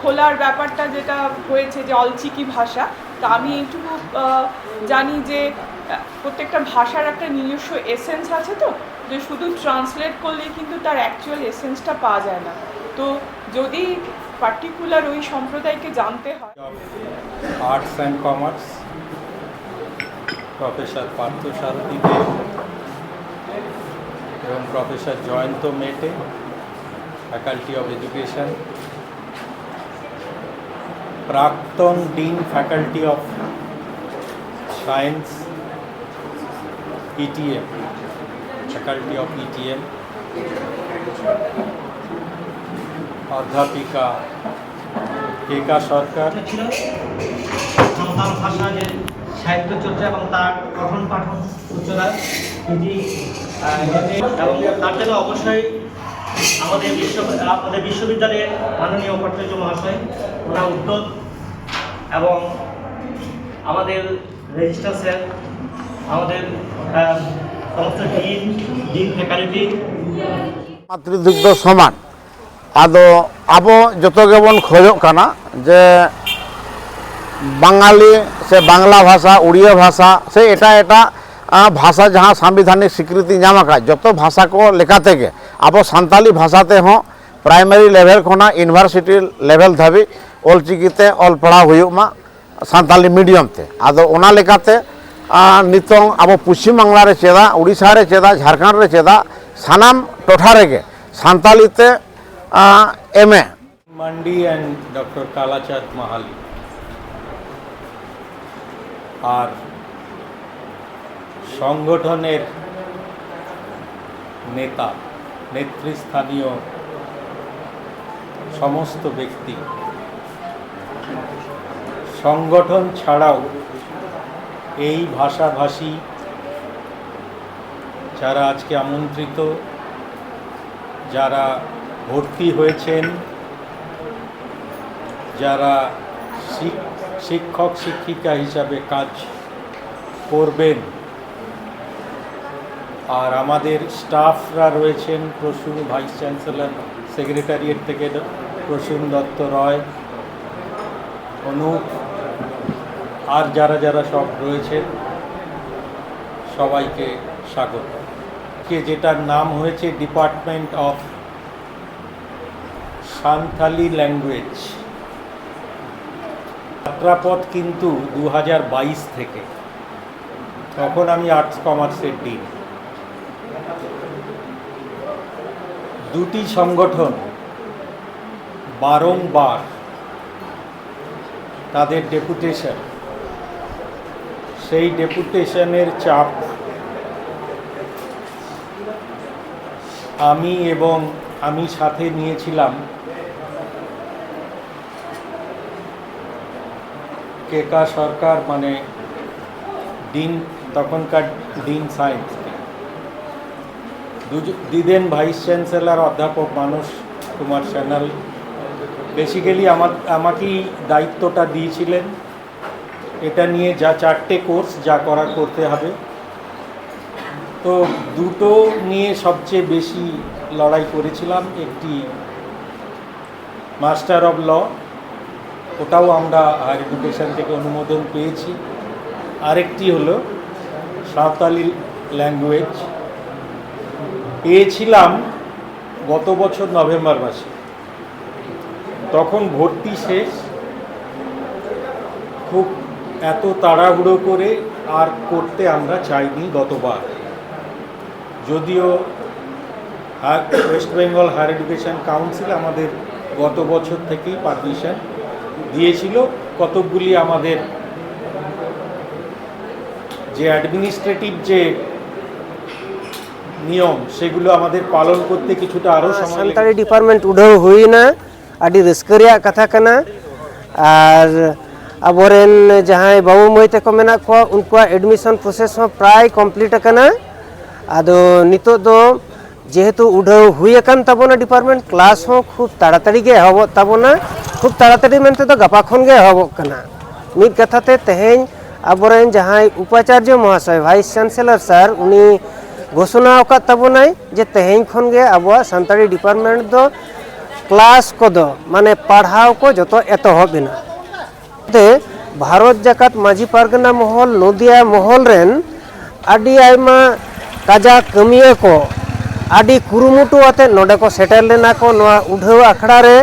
খোলার ব্যাপারটা যেটা হয়েছে যে অলচিকি ভাষা, তা আমি এইটুকু জানি যে প্রত্যেকটা ভাষার একটা নিজস্ব এসেন্স আছে, তো যে শুধু ট্রান্সলেট করলেই কিন্তু তার অ্যাকচুয়াল এসেন্সটা পাওয়া যায় না। তো যদি পার্টিকুলার ওই সম্প্রদায়কে জানতে হয়। Arts and commerce professor Partha Sarathi Deb এবং professor Jayanta Mete, faculty of education, প্রাক্তন dean faculty of science ETM, faculty of ETM, অধ্যাপিকা কেকা সরকার। সাঁওতাল ভাষা যে সাহিত্য চর্চা এবং তার পঠন পাঠন সূচনা এবং তার জন্য অবশ্যই আমাদের বিশ্ববিদ্যালয়ের মাননীয় উপাচার্য মহাশয় ওনার উদ্যোগ এবং আমাদের রেজিস্ট্রার স্যার, আমাদের সমস্ত ডিন ফ্যাকাল্টি মাতৃদুগ্ধ সমান। আদো আবো যত গেবন খোঁজोग কানা যে বাঙালি সে বাংলা ভাষা, উড়িয়া ভাষা সে এটা ভাষা जहाँ সাংবিধানিক স্বীকৃতি नाम যত ভাষা को लेखा तेगे आबो सान्ताली भाषाते हों प्राइमरी लेवल खोना यूनिवर्सिटी लेवल धाबी ऑलचिकीते ऑल पढ़ा हुयुमा सान्ताली मीडियम ते आदो ओना लेकाते नितों आबो पश्चिम बांगला रे चेदा, उड़ीसा रे चेदा, झारखंड रे चेदा सानाम टोठा रेगे सान्तालीते MA Mandi and doctor Kalachand Mahali. আর সংগঠনের নেতা, নেতৃস্থানীয় সমস্ত ব্যক্তি, সংগঠন ছাড়াও এই ভাষাভাষী যারা আজকে আমন্ত্রিত, যারা ভর্তি হয়েছেন, যারা শিক্ষক শিক্ষিকা হিসাবে কাজ করবেন, আর আমাদের স্টাফরা রয়েছেন, প্রসূন ভাইস চ্যান্সেলর, সেক্রেটারিয়েট থেকে প্রসূন দত্ত রয়, অনুপ, আর যারা যারা সব রয়েছেন সবাইকে স্বাগত। যেটার নাম হয়েছে ডিপার্টমেন্ট অফ সাঁওতালি ল্যাঙ্গুয়েজ, যাত্রাপথ কিন্তু 2022 থেকে, তখন আমি আর্টস কমার্সের ডিন। দুটি সংগঠন বারংবার তাদের ডেপুটেশন, সেই ডেপুটেশনের চাপ আমি সাথে নিয়েছিলাম কেকা সরকার, মানে ডিন, তখনকার dean science, the then vice chancellor অধ্যাপক মানস কুমার সান্যাল। বেসিক্যালি আমাকেই দায়িত্বটা দিয়েছিলেন এটা নিয়ে, যা 4টে কোর্স যা করার করতে হবে। তো দুটো নিয়ে সবচেয়ে বেশি লড়াই করেছিলাম। একটি মাস্টার অফ ল, ওটাও আমরা হায়ার এডুকেশন থেকে অনুমোদন পেয়েছি। আরেকটি হলো সাঁওতালি ল্যাঙ্গুয়েজ, পেয়েছিলাম গত বছর নভেম্বর মাসে। তখন ভর্তি শেষ, খুব এত তাড়াহুড়ো করে আর করতে আমরা চাইনি গতবার। যদিও West Bengal higher education council আমাদের গত বছর থেকেই পারমিশন দিয়েছিল, কতকগুলি আমাদের যে অ্যাডমিনিস্ট্রেটিভ যে নিয়ম সেগুলো আমাদের পালন করতে কিছুটা আরও সময়। সান্তালি ডিপার্টমেন্ট উঠাও হুই না, আদি ᱨᱟᱹᱥᱠᱟᱹ ᱨᱮᱭᱟᱜ ᱠᱟᱛᱷᱟ ᱠᱟᱱᱟ। আর আবরেন যাহাই বাবু মই তাকো মেনা ᱠᱚ ᱩᱱᱠᱩᱣᱟᱜ এডমিশন প্রসেস হᱚᱸ প্রায় কমপ্লিট ᱟᱠᱟᱱᱟ। আদো নিতো দো যেহেতু উঠাও হুই আকান তাবনা ডিপার্টমেন্ট ক্লাস হᱚᱸ খুব তাড়াতাড়ি গে হবো তাবনা, খুব তাড়াতাড়ি মেনতে তো গাপা খন গে হবো কানা। মিদ কথাতে তেহেñ আবরেন যাহাই উপাচার্য মহাশয় ভাইস চ্যান্সেলর স্যার উনি ঘোষণা আকাদ তাবনাই যে তেহেñ খন গে আবো সান্তালি ডিপার্টমেন্ট দো क्लास कोदो माने पढ़ाव को जो एतहब एना ते भारत जाकात माझी पारगना महल नदिया महल रेन आदि आयमा काजा कमिया को आदि कुरुमुटु आते नोडे को सेटल लेना को नोआ उढ़ाव आखड़ा रे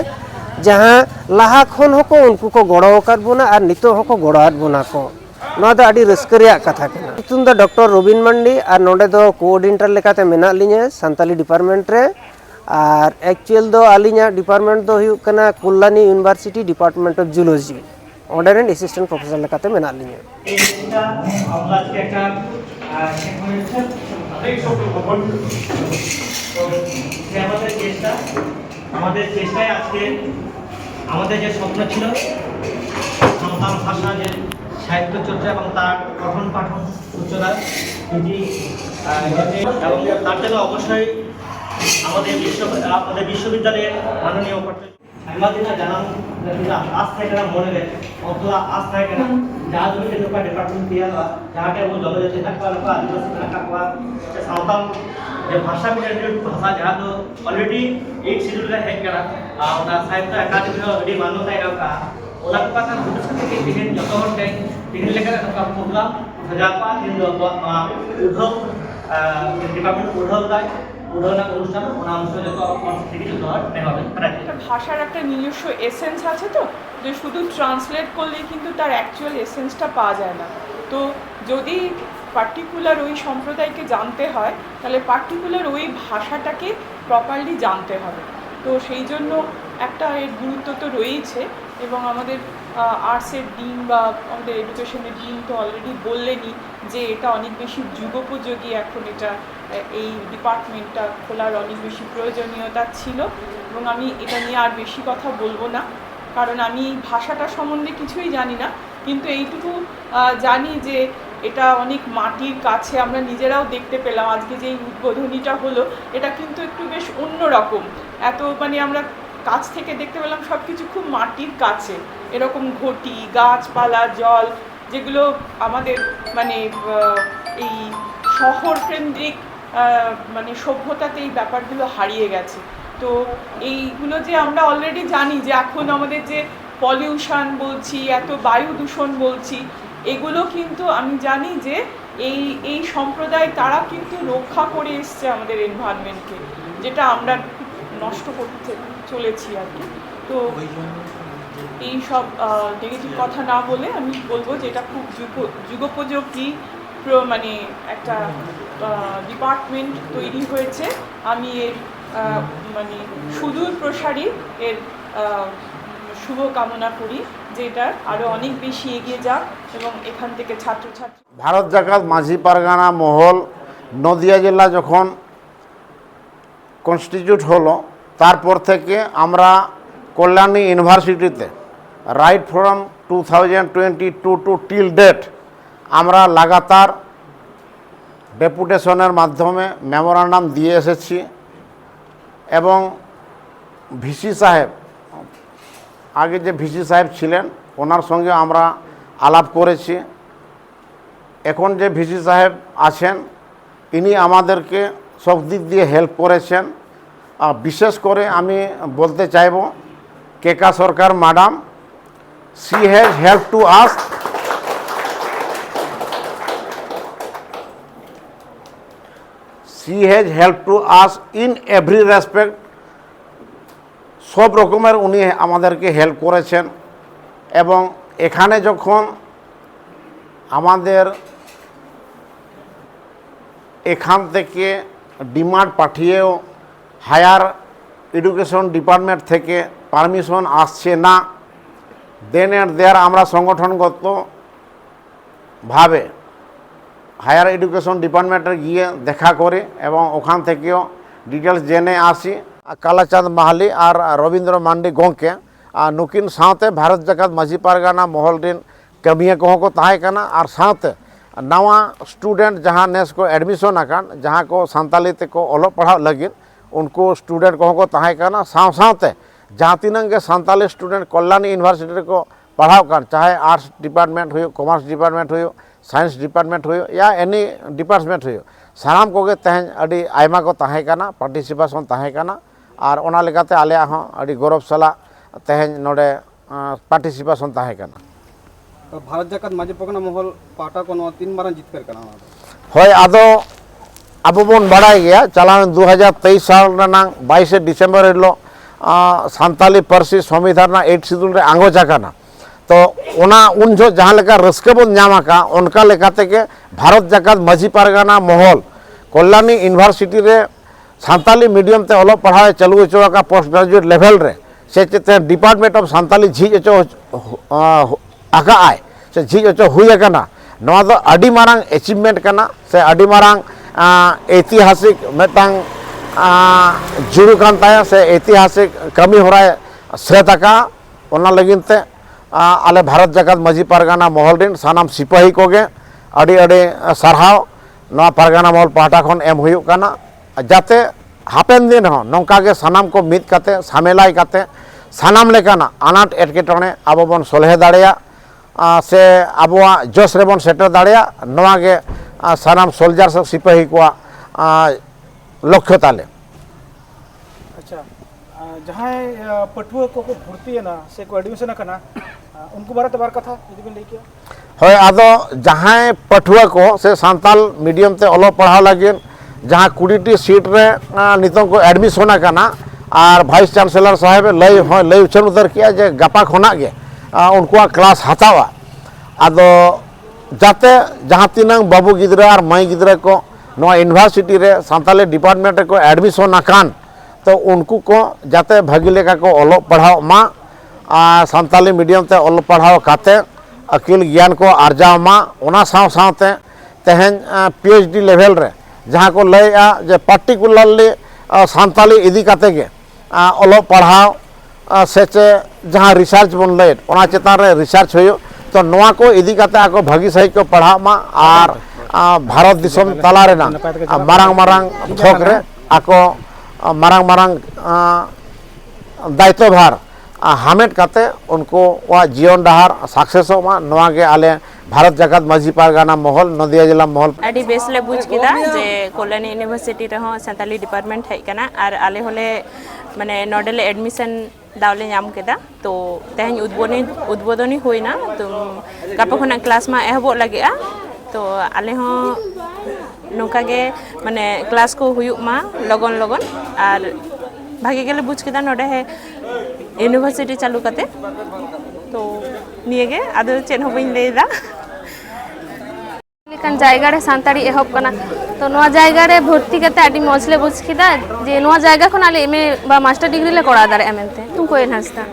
जहाँ लाहा खन होको उनको को गड़ो कर बुना और नितो होको गड़ोआत बुना को नोआ दो आदि रस्कर रेया कथा कना तुम दो डॉक्टर रोबिन मंडी और नोडे दो कोऑर्डिनेटर लेकाते मेना लिnye संताली डिपार्टमेंट रे और एक्चुअल दो आलिnya डिपार्टमेंट दो हुयुग कना कुल्लानी university department of zoology order and assistant professor लेकाते मेना लिnye এটা আমরা আজকে একটা আমাদের চেষ্টায় আজকে আমাদের যে স্বপ্ন ছিল সাঁওতাল ভাষা যে সাহিত্য চর্চা এবং তার পঠন পাঠন সূচনা এটি এবং তার জন্য অবশ্যই আমাদের বিশ্ববিদ্যালয়ের মাননীয় উপাচার্য আমাদের জানানো আজ থেকে মনে রে অথবা আজ থেকে जहाँ जो भी लोग डिपार्टमेंट दिया हुआ जहाँ के वो जनजाति का लोग आदिवासी का हुआ सावताल जो भाषा में भाषा जहाँ तो ऑलरेडी एक शेड्यूल का है करा और साहित्य अकादमी में ऑलरेडी मान्यता है का ओला का का भविष्य के दिन जो तो है दिन लेकर का प्रोग्राम सजापा दिन उद्धव डिपार्टमेंट उद्धव का উদাহরণ অনুষ্ঠান অনাংশ যত থেকে যত নেওয়া ভাষার একটা নিজস্ব এসেন্স আছে তো যে শুধু ট্রান্সলেট করলেই কিন্তু তার অ্যাকচুয়াল এসেন্সটা পাওয়া যায় না তো যদি পার্টিকুলার ওই সম্প্রদায়কে জানতে হয় তাহলে পার্টিকুলার ওই ভাষাটাকে প্রপারলি জানতে হবে তো সেই জন্য একটা এর গুরুত্ব তো রয়েইছে এবং আমাদের আর্টসের ডিন বা আমাদের এডুকেশনের ডিন তো অলরেডি বললেনই যে এটা অনেক বেশি যুগোপযোগী এখন এটা এই ডিপার্টমেন্টটা খোলার অনেক বেশি প্রয়োজনীয়তা ছিল এবং আমি এটা নিয়ে আর বেশি কথা বলবো না কারণ আমি ভাষাটা সম্বন্ধে কিছুই জানি না কিন্তু এইটুকু জানি যে এটা অনেক মাটির কাছে আমরা নিজেরাও দেখতে পেলাম আজকে যে এই উদ্বোধনীটা হলো এটা কিন্তু একটু বেশ অন্যরকম এত মানে আমরা কাছ থেকে দেখতে পেলাম সব কিছু খুব মাটির কাছে এরকম ঘটি গাছপালা জল যেগুলো আমাদের মানে এই শহর কেন্দ্রিক মানে সভ্যতাতে এই ব্যাপারগুলো হারিয়ে গেছে তো এইগুলো যে আমরা অলরেডি জানি যে এখন আমাদের যে পলিউশন বলছি এত বায়ু দূষণ বলছি এগুলো কিন্তু আমি জানি যে এই সম্প্রদায় তারা কিন্তু রক্ষা করে এসছে আমাদের এনভায়রনমেন্টকে যেটা আমরা নষ্ট করতে চলেছি আর কি তো এই সব নেগেটিভ কথা না বলে আমি বলবো যে এটা খুব যুগোপযোগী মানে একটা ডিপার্টমেন্ট তৈরি হয়েছে আমি এর মানে সুদূর প্রসারী এর শুভ কামনা করি যে এটা আরও অনেক বেশি এগিয়ে যাক এবং এখান থেকে ছাত্রছাত্রী ভারত জাকাত মাঝি পারগানা মহল নদিয়া জেলা যখন কনস্টিটিউট হলো তারপর থেকে আমরা কল্যাণী ইউনিভার্সিটিতে right from 2022 to till date আমরা লাগাতার ডেপুটেশনের মাধ্যমে মেমোরান্ডাম দিয়ে এসেছি এবং ভিসি সাহেব আগে যে ভিসি সাহেব ছিলেন ওনার সঙ্গে আমরা আলাপ করেছি এখন যে ভিসি সাহেব আছেন ইনি আমাদেরকে সব দিক দিয়ে হেল্প করেছেন বিশেষ করে আমি বলতে চাইব কেকা সরকার madam she has helped to us in every respect সব রকমের উনি আমাদেরকে হেল্প করেছেন এবং এখানে যখন আমাদের এখান থেকে ডিমান্ড পাঠিয়েও হায়ার এডুকেশন ডিপার্টমেন্ট থেকে পারমিশন আসছে না দেন অ্যান্ড দেয়ার আমরা সংগঠনগতভাবে হায়ার এডুকেশন ডিপার্টমেন্টে গিয়ে দেখা করে এবং ওখান থেকেও ডিটেলস জেনে আসি কালাচাঁদ মাহালি আর রবীন্দ্র মান্ডি গঙ্কে নুকিन साथे भारत जाकात माझी पारगाना महल दिन कमिया कहों को ताहे कना और साथे नवा स्टूडेंट जहाँ नेस को एडमिशन आकान जहाँ को सान्ताली ते को ओलो पढ़ाव लगिन उनको स्टूडेंट कहों को ताहे कना साथे जहाँ तीनंग के सान्ताली स्टूडेंट कल्याणी यूनिवर्सिटी को पढ़ाव कान चाहे आर्ट्स डिपार्टमेंट हो कॉमर्स डिपार्टमेंट हो साइंस डिपार्टमेंट हो या एनी डिपार्टमेंट हो सानाम को तेहन अडी आयमा को ताहे कना पार्टिसिपेशन ताहे कना और ओना लेकाते आलेया हों अड़ी गौरव साला तेहें नोडे पार्टिसिपेशन ताहे कना भारत जाकात माझे पकना महल पाटा को 3 मारन जितकर कना होय आदो अब बन बाड़ाय गया चलान 2023 साल रनांग 22 डिसेम्बर हिलो सान्ताली पार्सी संविधान 8 शिड्यूल रे आंगोच आकाना तो ओना उन जो जहाँ लेका रस्के बन नामा का उनका लेकाते के भारत जाकात माझी पारगाना महल कल्याणी यूनिवर्सिटी रे सान्ताली मीडियम ते ओलो पढ़ाए चालू होचो का पोस्ट ग्रेजुएट लेवल रे से चेते डिपार्टमेंट ऑफ सान्ताली झीज होचो आका आय से झीज होचो हुई कना नवा दो अडी मारांग अचीवमेंट कना से अडी मारांग ऐतिहासिक मेटांग जुड़ू कान ताया से ऐतिहासिक कमी हो रहा है श्रेतका ओना लगिनते आले भारत जाकात माझी पारगाना महल दिन सानाम सिपाही कोगे अड़ी अड़ी सारहाव नवा पारगाना महल पाहटा खन एम हुयुक काना जाते हापेन दिन हो नौका के सानाम को मिद काते सामेलाई काते सानाम लेकाना अनाट एटकेटणे आबो बन सोलहे दाड़ेया से आबोआ जोश रेबन सेटर दाड़ेया नवा के सानाम सोल्जर से सिपाही को लक्ष्य ताले अच्छा जहाँ पटुआ को भर्ती है ना से को एडमिशन करना उनको बारे बार कथा यदि बिन लेके होय आदो जहाँ पटुआ को से सान्ताल मीडियम ते ओलो पढ़ाव लगे जहाँ 20टी सीट रे नितों को एडमिशन करना और वाइस चांसलर साहेब लय उछल उतर किया जे गापा खोना के उनको क्लास हतावा आदो जाते जहाँ तीन बाबू गिद्रा और माई गिद्रा को नवा यूनिवर्सिटी रे सान्ताली डिपार्टमेंट को एडमिशन आकान तो उनको को जाते भागी लेका को ओलो पढ़ाओ मा सान्ताली मीडियम ते ओलो पढ़ाओ काते अकिल ज्ञान को आर्जाव मा ओना साव सावते तेहेन PhD लेवल रे जहाँ को लया जे पार्टिकुलरली सान्ताली इदी काते के ओलो पढ़ाओ सेचे जहाँ रिसर्च बन लय ओना चेतान रे रिसर्च होयो तो नवा को इदी काते आको भागी सही को पढ़ाओ मा और भारत दिसम तला रे ना मारांग मारांग थोक रे आको मारांग मारांग दायित्व भार हामेट काते उनको वा जीवन डहार सक्सेस मा नवा के आले भारत जाकात माझी पारगाना महल नदिया जिला महल अड़ी बेस ले बुझ किदा जे कल्याणी यूनिवर्सिटी रे हो सान्ताली डिपार्टमेंट है कना और आले होले माने नोडल एडमिशन दावले नाम केदा तो तेहन उद्बोधनी होइना तो गापा खना क्लास मा एहबो लागेआ तो आले हो नोका के माने क्लास को हुयुक मा लगन लगन और भागे गेले बुझ केदा नोडे है यूनिवर्सिटी चालू काते तो निये गे आदो चेन हो बइन लेदा लेकिन जायगा रे सान्ताड़ी एहब कना तो नवा जायगा रे भर्ती करते आडी मजले बुझ किदा जे नवा जायगा खन आले एमए बा मास्टर डिग्री ले करा दारे एमएनते तुम कोई हंसता